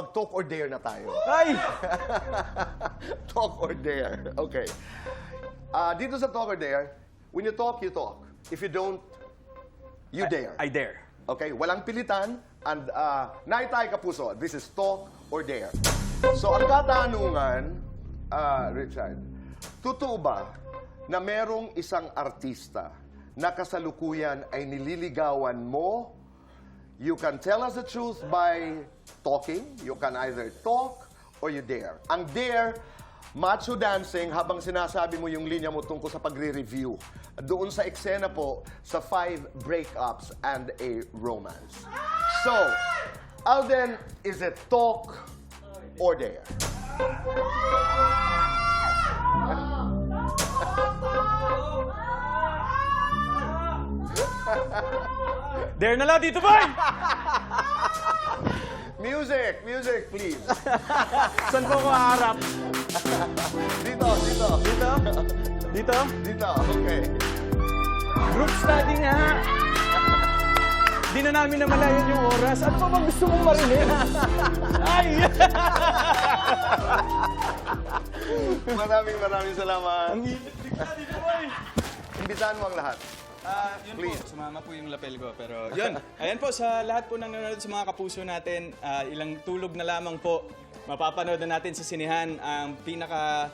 mag-talk or dare na tayo. Ay! Talk or dare. Okay. Dito sa talk or dare, when you talk, you talk. If you don't, you dare. I dare. Okay? Walang pilitan. And naitay kapuso, this is talk or dare. So, ang katanungan, Richard, totoo ba na merong isang artista na kasalukuyan ay nililigawan mo? You can tell us the truth by talking. You can either talk or you dare. Ang dare, macho dancing habang sinasabi mo yung linya mo tungkol sa pagre-review. Doon sa eksena po sa 5 breakups and a romance. So, Alden, is it talk or dare? Dare na lang, Tito Boy! Music, please. Saan po ako haharap? Dito. Dito? Dito? Dito, okay. Group study nga. Di na namin namalayan yung oras. Ano pa bang gusto mong marinig? Ay! Maraming salamat. Ang init bigla, Tito Boy! Imbitahan mo ang lahat. Yun Please. po, sumama po yung lapel ko. Pero yun, ayan po, sa lahat po ng nanonood sa mga kapuso natin, ilang tulog na lamang po, mapapanood na natin sa sinihan ang pinaka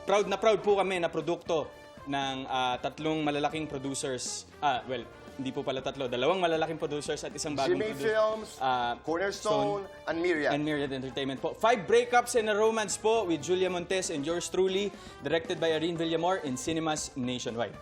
proud po kami na produkto ng 3 malalaking producers. Well, hindi po pala 3, 2 malalaking producers at isang bagong Jimmy Films, Cornerstone, and Myriad. and Myriad Entertainment po. 5 breakups and a romance po with Julia Montes and yours truly, directed by Irene Villamor in cinemas nationwide.